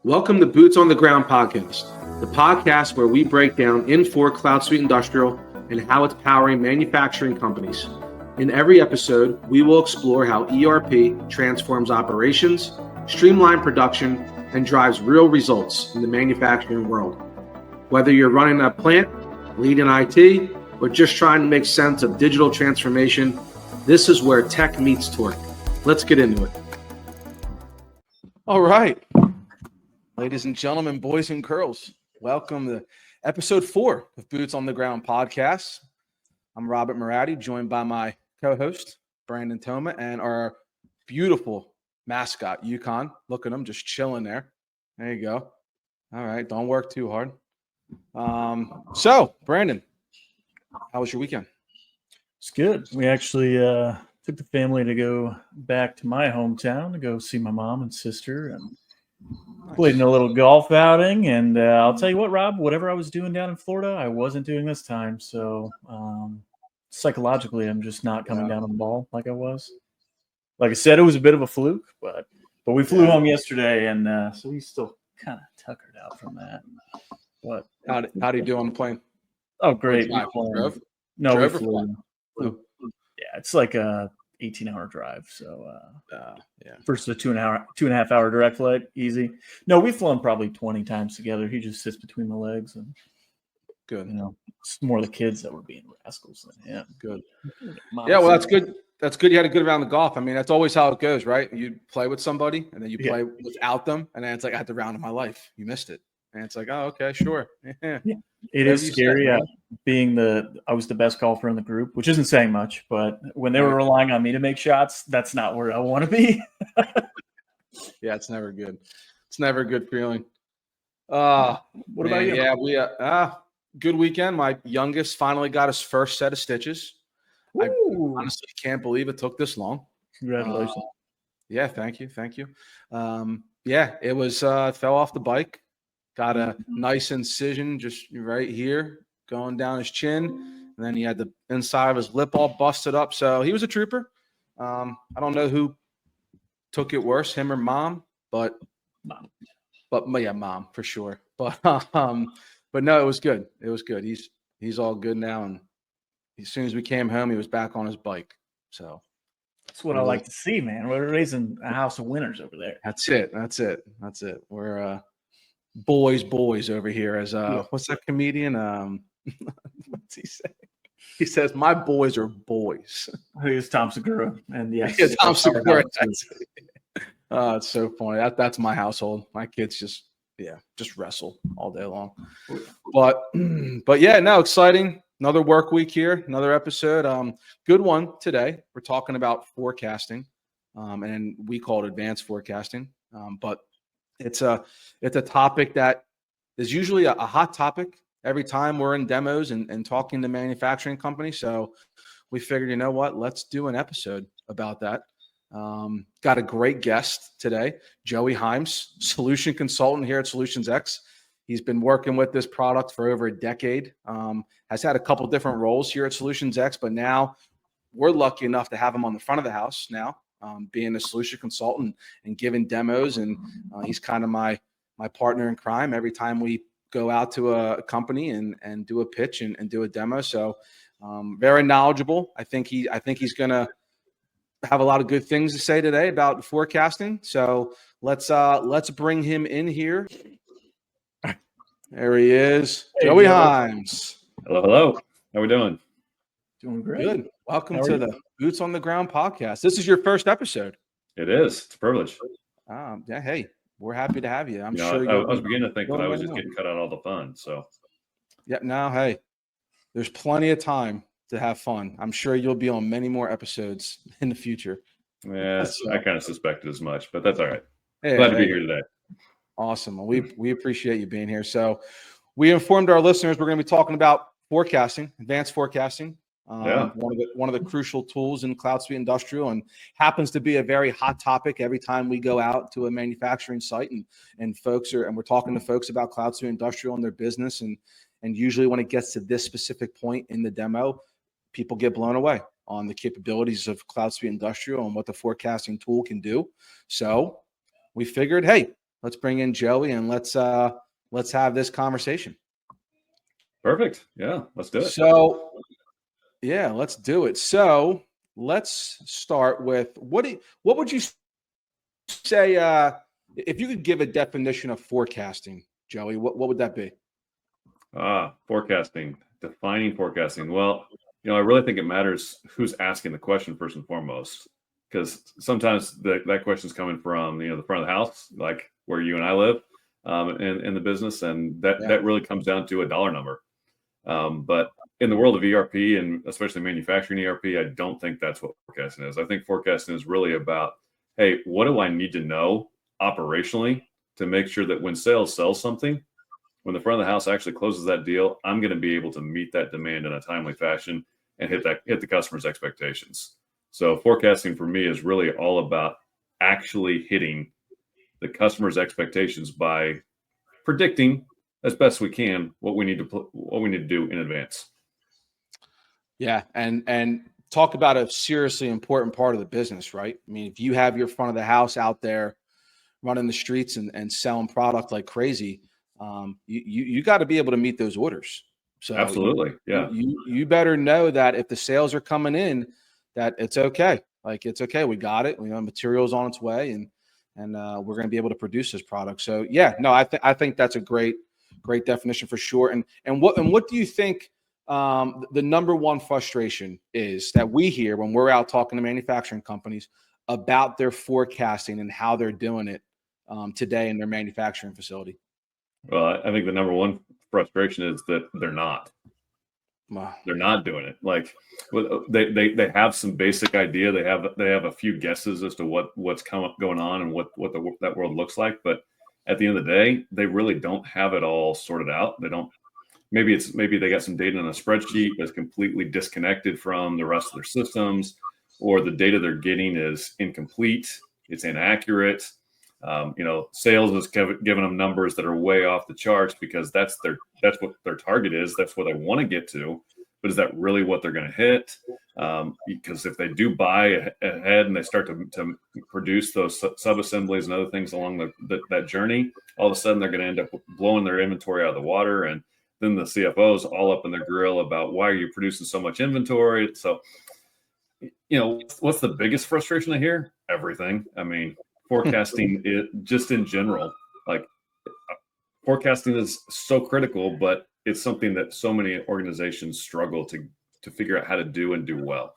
Welcome to Boots on the Ground podcast, the podcast where we break down Infor CloudSuite Industrial and how it's powering manufacturing companies. In every episode, we will explore how ERP transforms operations, streamlines production, and drives real results in the manufacturing world. Whether you're running a plant, leading IT, or just trying to make sense of digital transformation, this is where tech meets torque. Let's get into it. All right. Ladies and gentlemen, boys and girls, welcome to episode 4 of Boots on the Ground podcast. I'm Robert Moratti, joined by my co-host, Brandon Toma, and our beautiful mascot, Yukon. Look at him, just chilling there. There you go. All right, don't work too hard. So, Brandon, how was your weekend? It's good. We actually took the family to go back to my hometown to go see my mom and sister and played in a little golf outing. And I'll tell you what, Rob, whatever I was doing down in Florida, I wasn't doing this time. So psychologically, I'm just not coming down on the ball like I was. Like I said, it was a bit of a fluke, but we flew home yesterday, and so we still kind of tuckered out from that. But how do you do on the plane? Oh, great. We flew. We flew. Yeah, it's like a 18-hour drive. So first a 2.5 hour direct flight, easy. No, we've flown probably 20 times together. He just sits between the legs, and good. It's more the kids that were being rascals than him. Good. Yeah, well, that's good. That's good. You had a good round of golf. I mean, that's always how it goes, right? You play with somebody, and then you play without them, and then it's like I had the round of my life. You missed it, and it's like, oh, okay, sure. Yeah. It is scary. I was the best golfer in the group, which isn't saying much, but when they were relying on me to make shots, that's not where I want to be. Yeah, it's never good. It's never a good feeling. What about you? Yeah, we good weekend. My youngest finally got his first set of stitches. Ooh. I honestly can't believe it took this long. Congratulations. Yeah, thank you. It was fell off the bike. Got a nice incision just right here going down his chin. And then he had the inside of his lip all busted up. So he was a trooper. I don't know who took it worse, him or mom, but yeah, mom for sure. But no, it was good. It was good. He's all good now. And as soon as we came home, he was back on his bike. So that's what I like to see, man. We're raising a house of winners over there. That's it. We're boys over here. As what's that comedian? What's he say? He says, "My boys are boys." He's Tom Segura, and yes, Tom Segura. It's so funny. That's my household. My kids just wrestle all day long. But yeah, no, exciting. Another work week here. Another episode. Good one today. We're talking about forecasting, and we call it advanced forecasting. But it's a topic that is usually a hot topic every time we're in demos and talking to manufacturing companies. So we figured, you know what, let's do an episode about that. Got a great guest today, Joey Himes, solution consultant here at SolutionsX. He's been working with this product for over a decade, has had a couple different roles here at SolutionsX, but now we're lucky enough to have him on the front of the house now. Being a solution consultant and giving demos, and he's kind of my partner in crime every time we go out to a company and do a pitch and do a demo. So very knowledgeable. I think he's gonna have a lot of good things to say today about forecasting. So let's bring him in here. There he is, Joey Himes. Hello. How we doing? Doing great. Good. Welcome to the Boots on the Ground podcast. This is your first episode. It is. It's a privilege. Yeah. Hey, we're happy to have you. I was beginning to think that I was just getting cut out all the fun. So. Yeah. Now, hey, there's plenty of time to have fun. I'm sure you'll be on many more episodes in the future. Yeah, I kind of suspected as much, but that's all right. Glad to be here today. Awesome. Well, we appreciate you being here. So we informed our listeners we're going to be talking about forecasting, advanced forecasting. One of the crucial tools in CloudSuite Industrial, and happens to be a very hot topic every time we go out to a manufacturing site and we're talking to folks about CloudSuite Industrial and their business, and usually when it gets to this specific point in the demo, people get blown away on the capabilities of CloudSuite Industrial and what the forecasting tool can do. So we figured, hey, let's bring in Joey and let's have this conversation. Perfect. Yeah, let's do it. So, yeah, let's do it. So let's start with what would you say if you could give a definition of forecasting, Joey? What would that be? Forecasting, defining forecasting. Well, I really think it matters who's asking the question first and forecast, because sometimes that question is coming from the front of the house, like where you and I live, in the business, and that really comes down to a dollar number. But in the world of ERP, and especially manufacturing ERP, I don't think that's what forecasting is. I think forecasting is really about, hey, what do I need to know operationally to make sure that when sales sells something, when the front of the house actually closes that deal, I'm going to be able to meet that demand in a timely fashion and hit the customer's expectations. So forecasting for me is really all about actually hitting the customer's expectations by predicting as best we can what we need to do in advance. Yeah, and talk about a seriously important part of the business, right? I mean, if you have your front of the house out there running the streets and selling product like crazy, you got to be able to meet those orders. So absolutely, you better know that if the sales are coming in, that it's okay. Like, it's okay. We got it. Materials on its way, and we're going to be able to produce this product. So yeah, no, I think that's a great definition for sure. And what do you think the number one frustration is that we hear when we're out talking to manufacturing companies about their forecasting and how they're doing it today in their manufacturing facility? Well, I think the number one frustration is that they're not. Wow. They're not doing it. Like, they have some basic idea. They have a few guesses as to what's going on and what that world looks like. But at the end of the day, they really don't have it all sorted out. They don't. Maybe they got some data in a spreadsheet that's completely disconnected from the rest of their systems, or the data they're getting is incomplete. It's inaccurate. Sales is giving them numbers that are way off the charts because that's what their target is. That's what they want to get to. But is that really what they're going to hit? Because if they do buy ahead and they start to produce those sub-assemblies and other things along that journey, all of a sudden they're going to end up blowing their inventory out of the water. And then the CFO's all up in their grill about, why are you producing so much inventory? So, what's the biggest frustration I hear? Everything. I mean, forecasting it just in general, like, forecasting is so critical, but it's something that so many organizations struggle to figure out how to do and do well.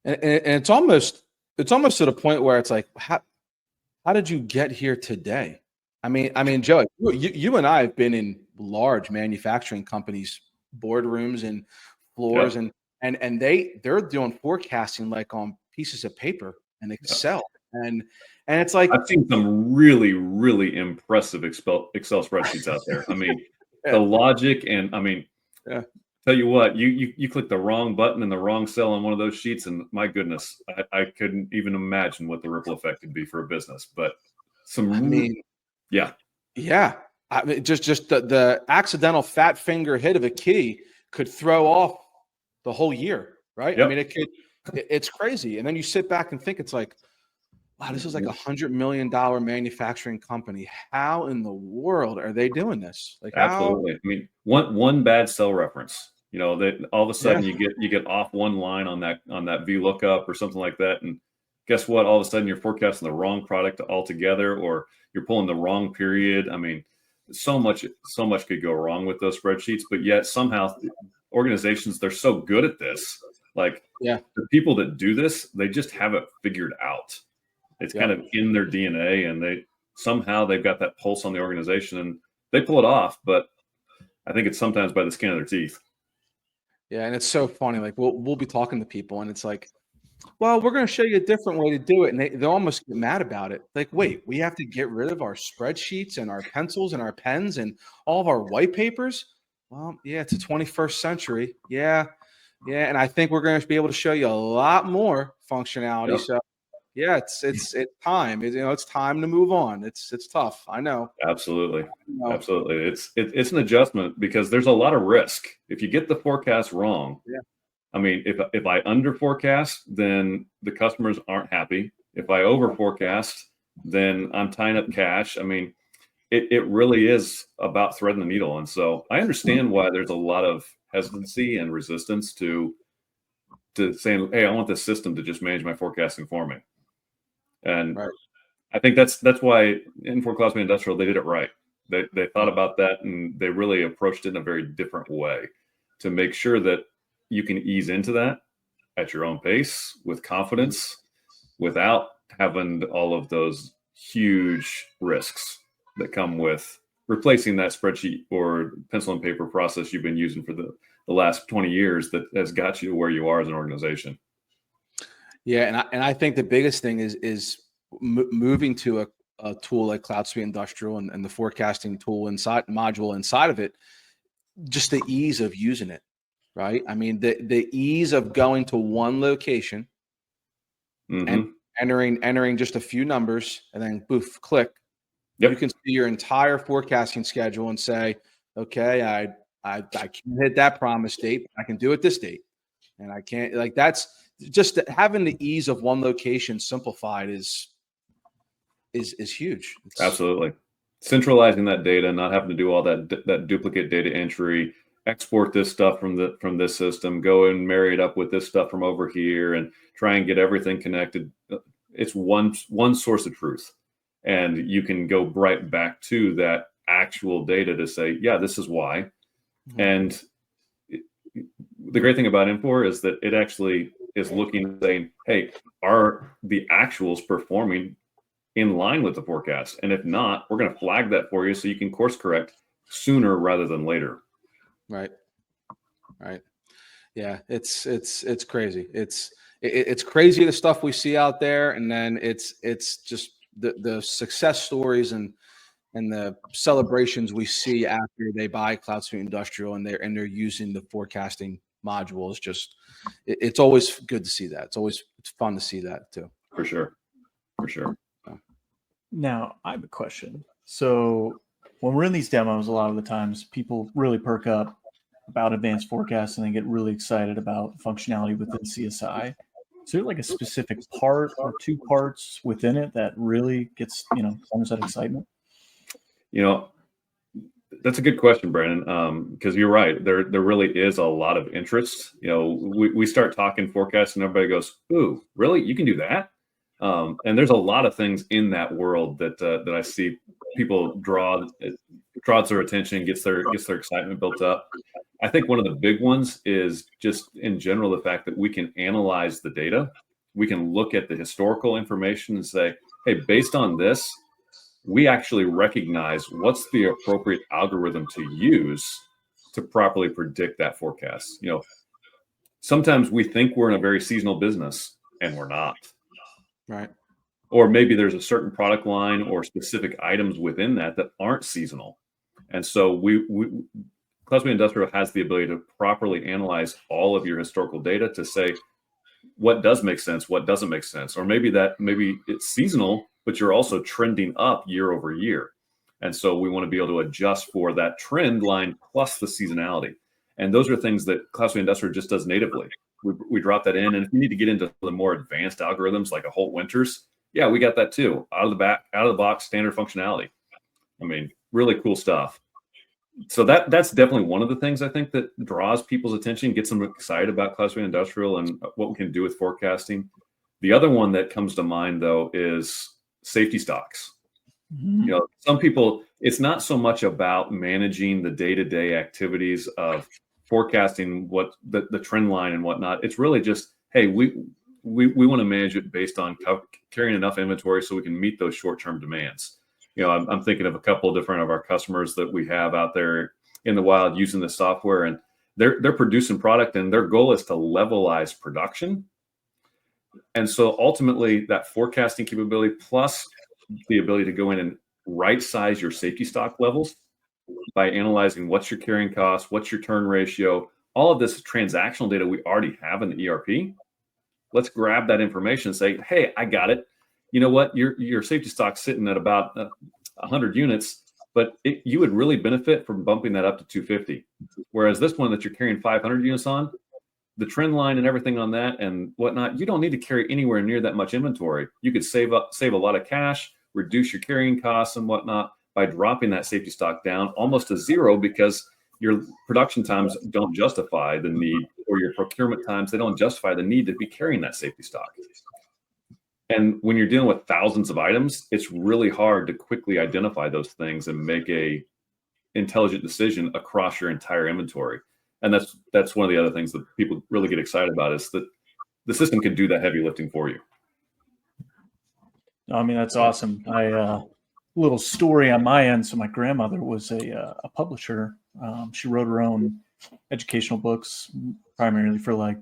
And it's almost to the point where it's like, how did you get here today? I mean, Joe, you and I have been in large manufacturing companies, boardrooms and floors, Yep. and they're doing forecasting like on pieces of paper and Excel. And it's like, I've seen some really, really impressive Excel spreadsheets out there. I mean, the logic, and I mean, tell you what, you click the wrong button in the wrong cell on one of those sheets, and my goodness, I couldn't even imagine what the ripple effect could be for a business. But yeah. I mean, just the accidental fat finger hit of a key could throw off the whole year, right? Yep. I mean, it's crazy. And then you sit back and think, it's like, wow, this is like $100 million manufacturing company. How in the world are they doing this? Like, absolutely. I mean, one bad cell reference, that all of a sudden you get off one line on that VLOOKUP or something like that, and guess what? All of a sudden you're forecasting the wrong product altogether, or you're pulling the wrong period. I mean, so much could go wrong with those spreadsheets, but yet somehow organizations, they're so good at this. Like, the people that do this, they just have it figured out. It's kind of in their DNA, and they've got that pulse on the organization, and they pull it off. But I think it's sometimes by the skin of their teeth. Yeah, and it's so funny. Like, we'll be talking to people, and it's like, well, we're going to show you a different way to do it, and they almost get mad about it. Like, wait, we have to get rid of our spreadsheets and our pencils and our pens and all of our white papers? Well, yeah, it's the 21st century. Yeah, and I think we're going to be able to show you a lot more functionality. Yep. So. Yeah, it's time. It's time to move on. It's tough. I know. Absolutely. Absolutely. It's an adjustment, because there's a lot of risk if you get the forecast wrong. Yeah. I mean, if I under forecast, then the customers aren't happy. If I over forecast, then I'm tying up cash. I mean, it really is about threading the needle. And so I understand why there's a lot of hesitancy and resistance to saying, hey, I want this system to just manage my forecasting for me. And Right. I think that's why for CloudSuite Industrial, they did it right. They thought about that, and they really approached it in a very different way to make sure that you can ease into that at your own pace with confidence without having all of those huge risks that come with replacing that spreadsheet or pencil and paper process you've been using for the last 20 years that has got you to where you are as an organization. Yeah, and I think the biggest thing is moving to a tool like CloudSuite Industrial and the forecasting tool module inside of it, just the ease of using it, right? I mean, the ease of going to one location and entering just a few numbers and then boof, click. Yep. You can see your entire forecasting schedule and say, okay, I can't hit that promise date, but I can do it this date. And I can't, like, that's just having the ease of one location simplified is huge. Absolutely. Centralizing that data, not having to do all that duplicate data entry, export this stuff from this system, go and marry it up with this stuff from over here and try and get everything connected. It's one source of truth. And you can go right back to that actual data to say, yeah, this is why. Mm-hmm. And the great thing about Infor is that it actually is looking and saying, hey, are the actuals performing in line with the forecast? And if not, we're going to flag that for you so you can course correct sooner rather than later. Right. Yeah, it's crazy. It's crazy the stuff we see out there, and then it's just the success stories and the celebrations we see after they buy CloudSuite Industrial and they're using the forecasting modules. Just it's always good to see that. It's fun to see that too. For sure. Now I have a question. So when we're in these demos, a lot of the times people really perk up about advanced forecasting and they get really excited about functionality within CSI. Is there like a specific part or two parts within it that really gets, garners that excitement? That's a good question, Brandon, because you're right. There really is a lot of interest. We start talking forecast and everybody goes, ooh, really? You can do that? And there's a lot of things in that world that I see people draws their attention, gets their excitement built up. I think one of the big ones is just in general, the fact that we can analyze the data. We can look at the historical information and say, hey, based on this, we actually recognize what's the appropriate algorithm to use to properly predict that forecast. Sometimes we think we're in a very seasonal business and we're not. Right. Or maybe there's a certain product line or specific items within that aren't seasonal. And so CloudSuite Industrial has the ability to properly analyze all of your historical data to say what does make sense, what doesn't make sense. Or maybe it's seasonal, but you're also trending up year over year. And so we want to be able to adjust for that trend line plus the seasonality. And those are things that CloudSuite Industrial just does natively. We drop that in. And if you need to get into the more advanced algorithms like a Holt Winters, yeah, we got that too. Out of the box, standard functionality. I mean, really cool stuff. So that's definitely one of the things I think that draws people's attention, gets them excited about CloudSuite Industrial and what we can do with forecasting. The other one that comes to mind, though, is safety stocks. Mm-hmm. Some people, it's not so much about managing the day-to-day activities of forecasting what the trend line and whatnot. It's really just, hey, we want to manage it based on carrying enough inventory so we can meet those short-term demands. I'm thinking of a couple of different of our customers that we have out there in the wild using the software, and they're producing product, and their goal is to levelize production. And so ultimately, that forecasting capability plus the ability to go in and right size your safety stock levels by analyzing what's your carrying cost, what's your turn ratio, all of this transactional data we already have in the ERP. Let's grab that information and say, hey, I got it. You know what? Your safety stock's sitting at about 100 units, but you would really benefit from bumping that up to 250. Whereas this one that you're carrying 500 units on, the trend line and everything on that and whatnot, you don't need to carry anywhere near that much inventory. You could save a lot of cash reduce your carrying costs and whatnot by dropping that safety stock down almost to zero, because your production times don't justify the need, or your procurement times, they don't justify the need to be carrying that safety stock. And when you're dealing with thousands of items, it's really hard to quickly identify those things and make a intelligent decision across your entire inventory. And that's one of the other things that people really get excited about, is that the system can do that heavy lifting for you. I mean, that's awesome. Little story on my end. So my grandmother was a publisher. She wrote her own educational books, primarily for like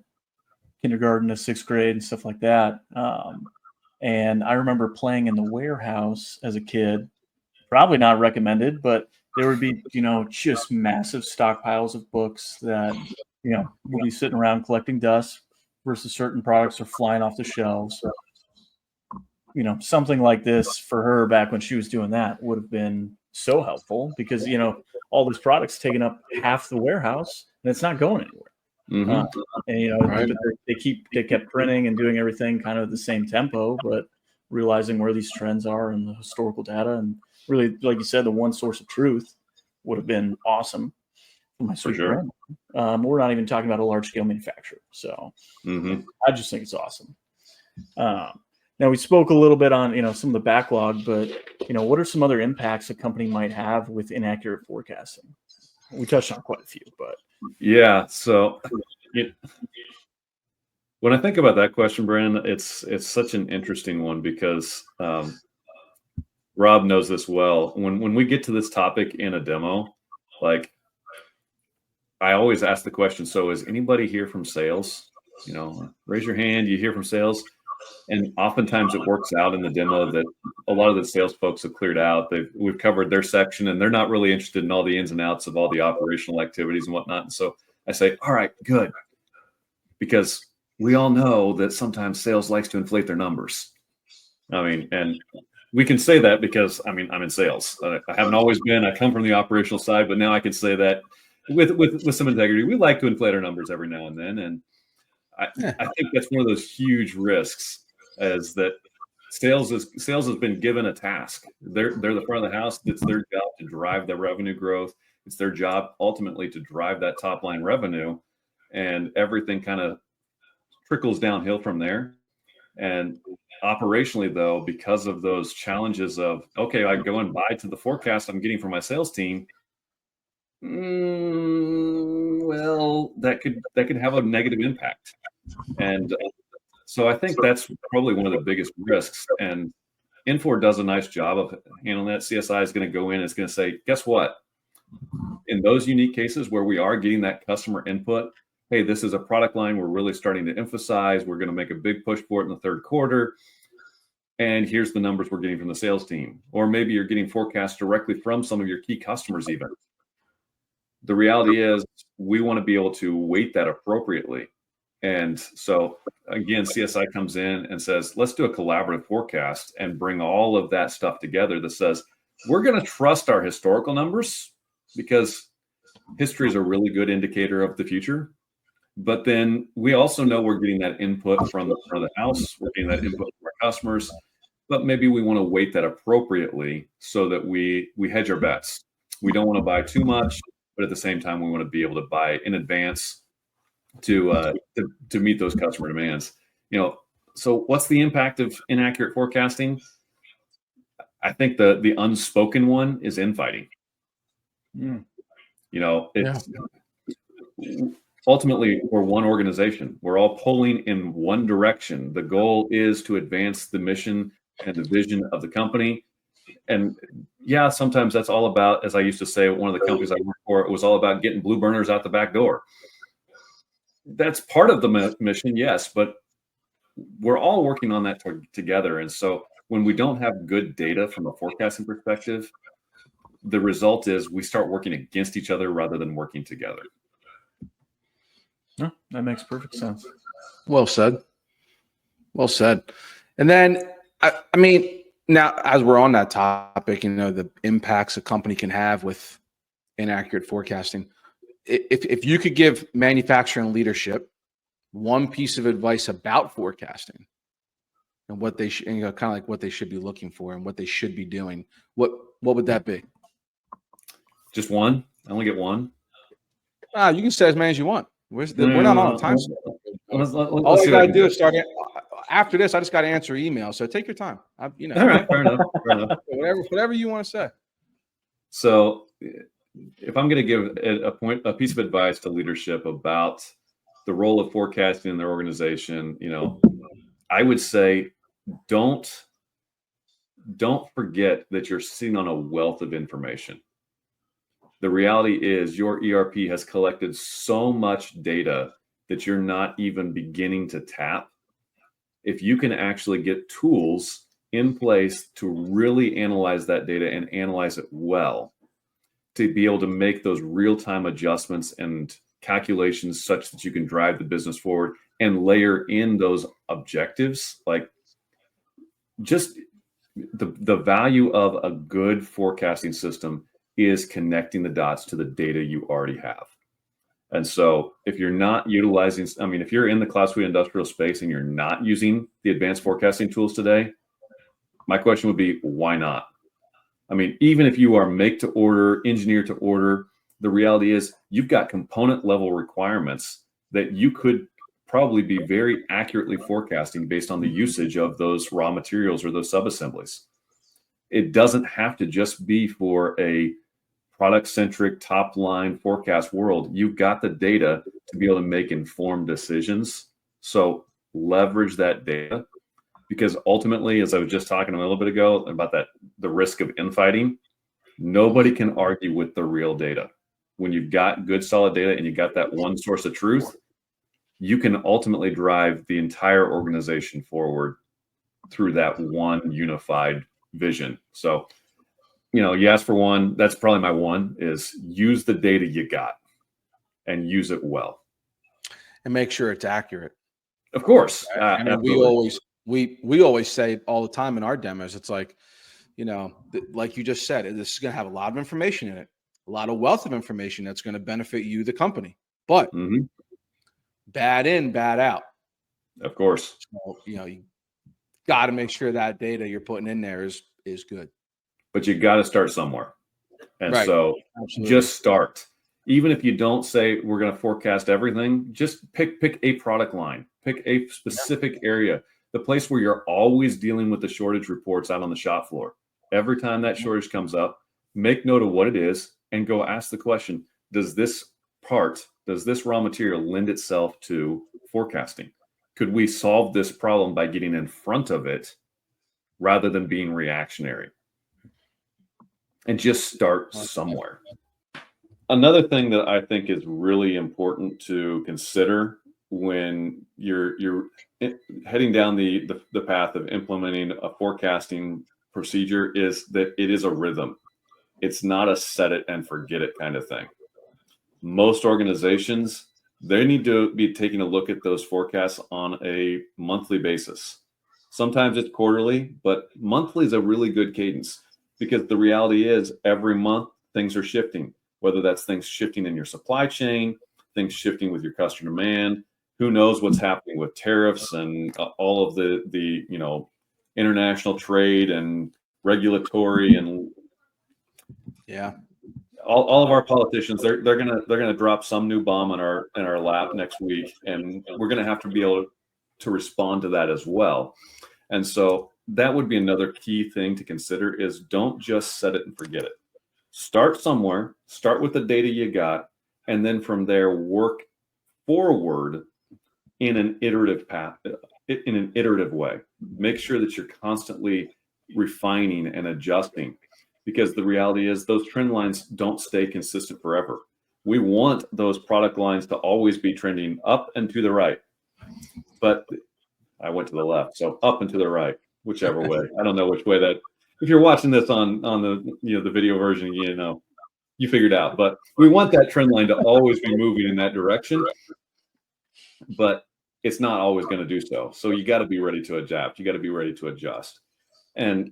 kindergarten to 6th grade and stuff like that. And I remember playing in the warehouse as a kid, probably not recommended, but there would be, just massive stockpiles of books that, will be sitting around collecting dust, versus certain products are flying off the shelves. Something like this for her back when she was doing that would have been so helpful, because, all these products taking up half the warehouse and it's not going anywhere. And, Right. they kept printing and doing everything kind of at the same tempo, but realizing where these trends are and the historical data, and really, like you said, the one source of truth would have been awesome for my sweet sure. grandma. We're not even talking about a large scale manufacturer. So I just think it's awesome. Now, we spoke a little bit on, some of the backlog, but, what are some other impacts a company might have with inaccurate forecasting? We touched on quite a few, but. Yeah. So when I think about that question, Brandon, it's such an interesting one, because Rob knows this well. When we get to this topic in a demo, like, I always ask the question, so is anybody here from sales? Raise your hand. You hear from sales? And oftentimes it works out in the demo that a lot of the sales folks have cleared out. We've covered their section, and they're not really interested in all the ins and outs of all the operational activities and whatnot. And so I say, all right, good. Because we all know that sometimes sales likes to inflate their numbers. I mean, and we can say that because, I'm in sales. I haven't always been. I come from the operational side, but now I can say that with some integrity. We like to inflate our numbers every now and then. And I think that's one of those huge risks, is that sales has been given a task. They're the front of the house. It's their job to drive the revenue growth. It's their job ultimately to drive that top line revenue, and everything kind of trickles downhill from there. And operationally, though, because of those challenges of, okay, I go and buy to the forecast I'm getting from my sales team. Well, that could have a negative impact. And so I think that's probably one of the biggest risks. And Infor does a nice job of handling that. CSI is going to go in and it's going to say, guess what? In those unique cases where we are getting that customer input, hey, this is a product line we're really starting to emphasize. We're going to make a big push for it in the third quarter. And here's the numbers we're getting from the sales team. Or maybe you're getting forecasts directly from some of your key customers even. The reality is we want to be able to weight that appropriately. And so, again, CSI comes in and says, let's do a collaborative forecast and bring all of that stuff together that says, we're going to trust our historical numbers, because history is a really good indicator of the future. But then we also know we're getting that input from the front of the house. We're getting that input from our customers. But maybe we want to weight that appropriately so that we hedge our bets. We don't want to buy too much, but at the same time, we want to be able to buy in advance to meet those customer demands. So what's the impact of inaccurate forecasting? I think the unspoken one is infighting. Ultimately, we're one organization. We're all pulling in one direction. The goal is to advance the mission and the vision of the company. And yeah, sometimes that's all about, as I used to say at one of the companies I worked for, it was all about getting blue burners out the back door. That's part of the mission, yes, but we're all working on that together. And so when we don't have good data from a forecasting perspective, the result is we start working against each other rather than working together. No, that makes perfect sense. Well said. Well said. And then, I mean, now as we're on that topic, the impacts a company can have with inaccurate forecasting. If you could give manufacturing leadership one piece of advice about forecasting, and what they should, kind of like what they should be looking for and what they should be doing, what would that be? Just one? I only get one. You can say as many as you want. We're not on a time. Let's All I see what got I to can do is start it. After this, I just got to answer email. So take your time. All right, fair enough. Fair enough. Whatever you want to say. So, if I'm going to give a piece of advice to leadership about the role of forecasting in their organization, I would say don't forget that you're sitting on a wealth of information. The reality is your ERP has collected so much data that you're not even beginning to tap. If you can actually get tools in place to really analyze that data and analyze it well, to be able to make those real-time adjustments and calculations such that you can drive the business forward and layer in those objectives, like just the value of a good forecasting system is connecting the dots to the data you already have. And so if you're not utilizing, if you're in the CloudSuite Industrial space and you're not using the advanced forecasting tools today, my question would be, why not? Even if you are make to order, engineer to order, the reality is you've got component level requirements that you could probably be very accurately forecasting based on the usage of those raw materials or those subassemblies. It doesn't have to just be for a product-centric top-line forecast world. You've got the data to be able to make informed decisions. So leverage that data, because ultimately, as I was just talking a little bit ago about the risk of infighting, nobody can argue with the real data. When you've got good solid data and you've got that one source of truth, you can ultimately drive the entire organization forward through that one unified vision. So, you asked for one, that's probably my one, is use the data you got and use it well. And make sure it's accurate. Of course. We always say all the time in our demos, it's like, like you just said, this is going to have a lot of information in it, a lot of wealth of information that's going to benefit you, the company, but bad in, bad out. Of course. So, you got to make sure that data you're putting in there is good. But you got to start somewhere. And right. So Absolutely. Just start. Even if you don't say we're going to forecast everything, just pick a product line, pick a specific area, the place where you're always dealing with the shortage reports out on the shop floor. Every time that shortage comes up, make note of what it is and go ask the question, does this raw material lend itself to forecasting? Could we solve this problem by getting in front of it rather than being reactionary? And just start somewhere. Another thing that I think is really important to consider when you're heading down the path of implementing a forecasting procedure is that it is a rhythm. It's not a set it and forget it kind of thing. Most organizations, they need to be taking a look at those forecasts on a monthly basis. Sometimes it's quarterly, but monthly is a really good cadence, because the reality is every month things are shifting, whether that's things shifting in your supply chain, things shifting with your customer demand. Who knows what's happening with tariffs and all of the international trade and regulatory and all of our politicians, they're gonna drop some new bomb in our lap next week, and we're gonna have to be able to respond to that as well. And so that would be another key thing to consider, is don't just set it and forget it. Start somewhere, start with the data you got, and then from there work forward in an iterative path, in an iterative way. Make sure that you're constantly refining and adjusting, because the reality is those trend lines don't stay consistent forever. We want those product lines to always be trending up and to the right, but I went to the left, so up and to the right, whichever way. I don't know which way that. If you're watching this on the the video version, you figured out. But we want that trend line to always be moving in that direction, but it's not always going to do so. So you got to be ready to adapt. You got to be ready to adjust. And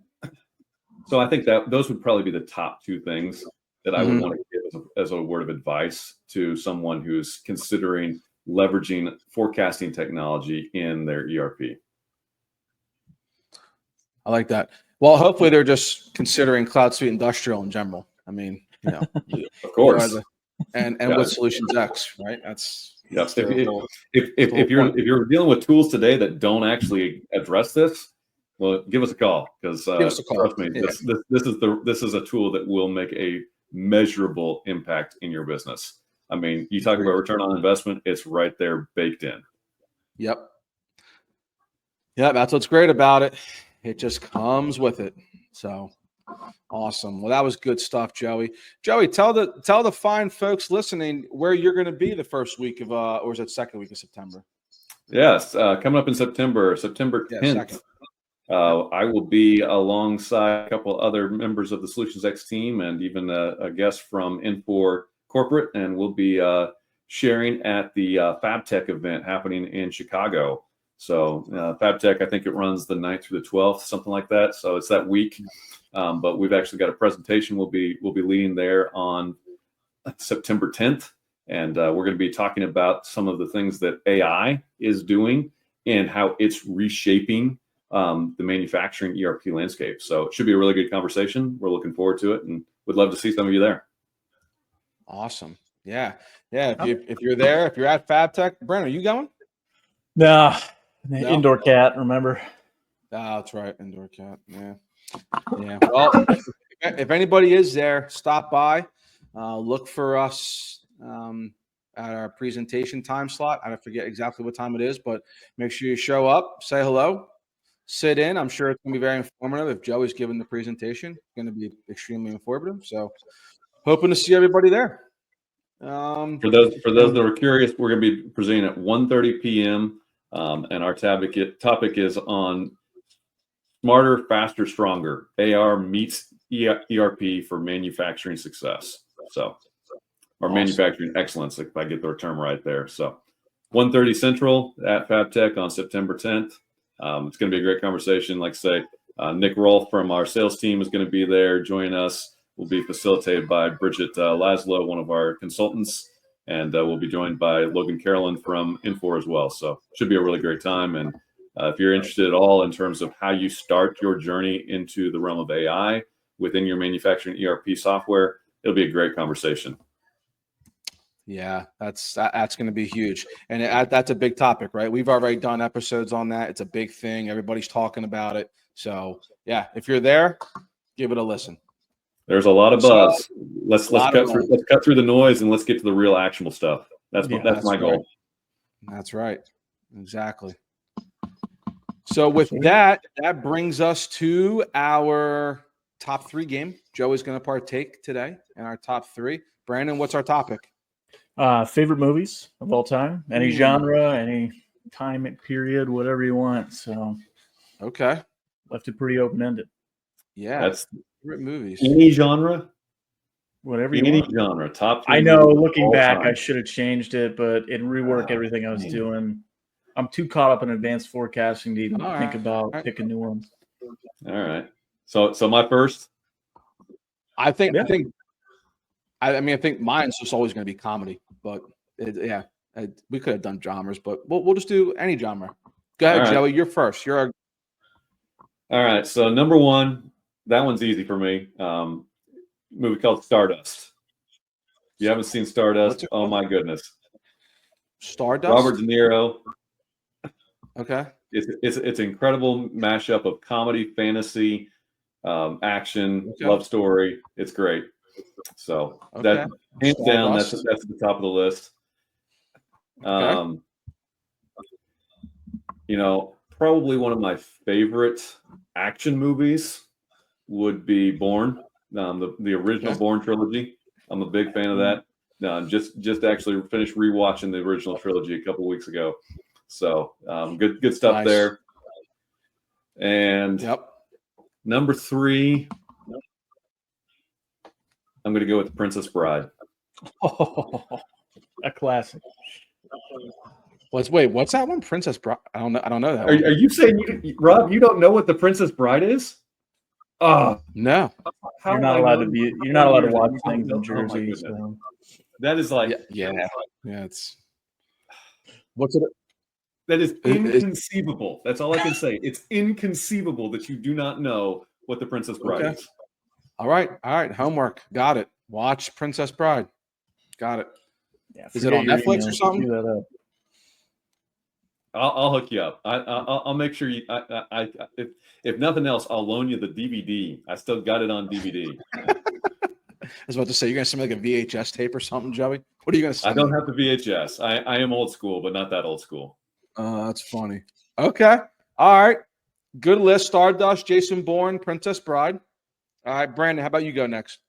so I think that those would probably be the top two things that I would want to give as a word of advice to someone who's considering leveraging forecasting technology in their ERP. I like that. Well, hopefully they're just considering CloudSuite Industrial in general. I mean, Of course. And Yeah. with SolutionsX, right? That's if you're dealing with tools today that don't actually address this, well, give us a call, because trust me, this is a tool that will make a measurable impact in your business. I mean, you talk about return on investment; it's right there baked in. Yep. Yeah, that's what's great about it. It just comes with it. So awesome. Well, that was good stuff, Joey. Joey, tell the fine folks listening where you're going to be the first week of or is it second week of September? Yes, coming up in September 10th. I will be alongside a couple other members of the SolutionsX team, and even a guest from Infor Corporate, and we'll be sharing at the FabTech event happening in Chicago. So FabTech, I think it runs the 9th through the 12th, something like that. So it's that week. But we've actually got a presentation we'll be leading there on September 10th, and we're going to be talking about some of the things that AI is doing and how it's reshaping the manufacturing ERP landscape. So it should be a really good conversation. We're looking forward to it, and would love to see some of you there. Awesome. Yeah. If you're there, if you're at FabTech, Brandon, are you going? No. Indoor cat, remember? That's right, indoor cat. Yeah. Well, if anybody is there, stop by. Look for us at our presentation time slot. I forget exactly what time it is, but make sure you show up, say hello, sit in. I'm sure it's going to be very informative. If Joey's giving the presentation, it's going to be extremely informative. So hoping to see everybody there. For those that are curious, we're going to be presenting at 1:30 p.m. And our topic is on smarter, faster, stronger. AR meets ERP for manufacturing success. So, or manufacturing excellence, if I get the term right there. So 1:30 Central at FabTech on September 10th. It's going to be a great conversation. Like I say, Nick Rolfe from our sales team is going to be there. Join us. We'll be facilitated by Bridget Laszlo, one of our consultants, and we'll be joined by Logan Carolyn from Infor as well. So should be a really great time. And if you're interested at all in terms of how you start your journey into the realm of AI within your manufacturing ERP software, it'll be a great conversation. Yeah, that's going to be huge. And that's a big topic, right? We've already done episodes on that. It's a big thing. Everybody's talking about it. So yeah, if you're there, give it a listen. There's a lot of buzz. Let's cut through the noise and let's get to the real actionable stuff. That's my goal. That's right. Exactly. So with that brings us to our top 3 game. Joe is going to partake today in our top 3. Brandon, what's our topic? Favorite movies of all time, any genre, any time period, whatever you want. So, okay, left it pretty open ended. Yeah, that's favorite movies. Any genre, whatever you any want. genre. Top 3. I know. Looking back, I should have changed it, but it reworked everything I was doing. I'm too caught up in advanced forecasting to even think about picking new ones. All right. So my first. I think mine's just always going to be comedy, but we could have done genres, but we'll just do any genre. Go ahead, Joey. You're first. All right. So number 1, that one's easy for me. Movie called Stardust. If you haven't seen Stardust, oh my goodness. Stardust. Robert De Niro. Okay. It's an incredible mashup of comedy, fantasy, action, love story. It's great. So that hands down, that's at the top of the list. Probably one of my favorite action movies would be Bourne, the original Bourne trilogy. I'm a big fan of that. Just actually finished rewatching the original trilogy a couple weeks ago. So good stuff there. And number 3, I'm going to go with The Princess Bride. Oh, a classic. What's that one? Princess Bride? I don't know that. Are you saying Rob, you don't know what The Princess Bride is? Oh no. You're not allowed to watch things in Jersey. That is like yeah. It's what's it? That is It- inconceivable. That's all I can say. It's inconceivable that you do not know what The Princess Bride Okay. is. All right. Homework. Got it. Watch Princess Bride. Got it. Yeah, Is it forget on your Netflix or emails. something? Do that up. I'll hook you up. I'll make sure you. If nothing else, I'll loan you the DVD. I still got it on DVD. I was about to say, you're going to send me like a VHS tape or something, Joey? What are you going to I send don't me? have the VHS. I am old school, but not that old school. That's funny. Okay. All right. Good list. Stardust, Jason Bourne, Princess Bride. All right, Brandon, how about you go next?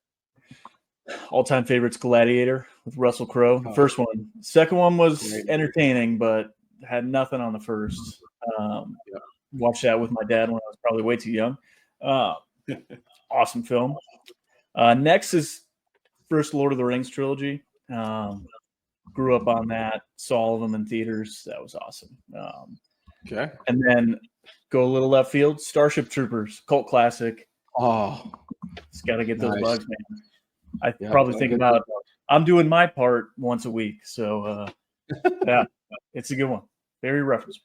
All-time favorites, Gladiator with Russell Crowe. The Oh. first one. Second one was Great. entertaining, but had nothing on the first. Watched that with my dad when I was probably way too young. Awesome film. Next is first Lord of the Rings trilogy. Grew up on that. Saw all of them in theaters. That was awesome. Okay. And then go a little left field. Starship Troopers, cult classic. Oh, Just got to get those Nice. bugs, man. I Yeah, probably gotta think get about. I'm doing my part once a week, so yeah, it's a good one. Very referenceable.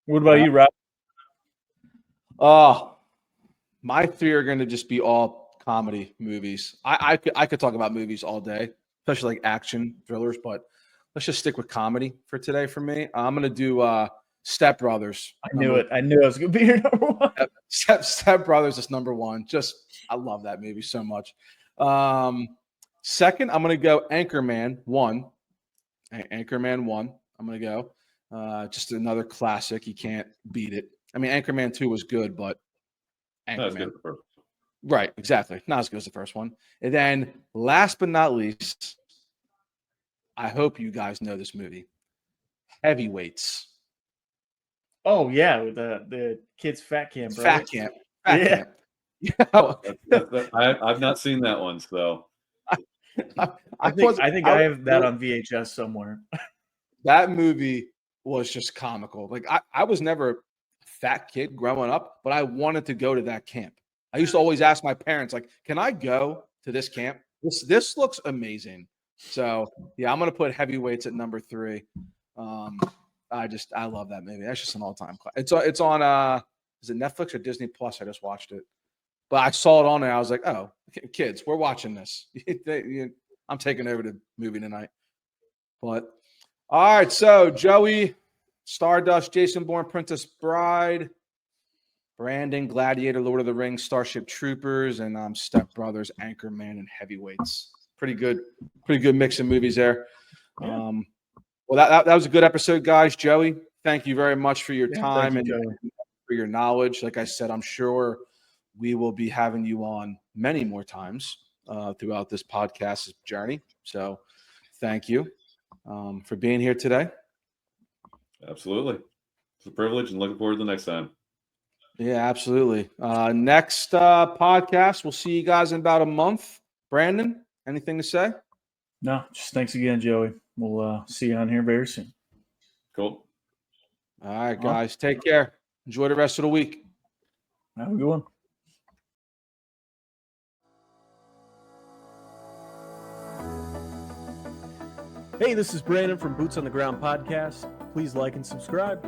What about you, Rob? oh, my three are going to just be all comedy movies. I could talk about movies all day, especially like action thrillers, but let's just stick with comedy for today for me. I'm going to do Step Brothers. I knew it. I knew it was going to be your number one. Step Brothers is number one. I love that movie so much. Second, I'm going to go Anchorman 1. Anchorman 1. I'm going to go. Just another classic. You can't beat it. I mean, Anchorman 2 was good, but That's Anchorman. good. Right, exactly. Not as good as the first one. And then last but not least, I hope you guys know this movie. Heavyweights. Oh yeah, with the kids fat camp, right? Fat camp. Fat Yeah. camp. Yeah. I've not seen that one, so I think I have that on VHS somewhere. That movie was just comical. Like I was never a fat kid growing up, but I wanted to go to that camp. I used to always ask my parents, like, can I go to this camp? This looks amazing. So yeah, I'm gonna put Heavyweights at number 3. I love that movie. That's just an all-time classic. It's on is it Netflix or Disney Plus? I just watched it. But I saw it on there. I was like, oh, kids, we're watching this. I'm taking over the movie tonight. But all right, so Joey, Stardust, Jason Bourne, Princess Bride, Brandon, Gladiator, Lord of the Rings, Starship Troopers, and Step Brothers, Anchorman, and Heavyweights. Pretty good mix of movies there. Yeah. Well, that was a good episode, guys. Joey, thank you very much for your time Thank you, and Joey. for your knowledge. Like I said, I'm sure we will be having you on many more times throughout this podcast journey. So thank you for being here today. absolutely. It's a privilege and looking forward to the next time. Yeah, absolutely. Next podcast, we'll see you guys in about a month. Brandon, anything to say? No, just thanks again, Joey. We'll see you on here very soon. Cool. All right, guys. Take care. Enjoy the rest of the week. Have a good one. Hey, this is Brandon from Boots on the Ground Podcast. Please like and subscribe.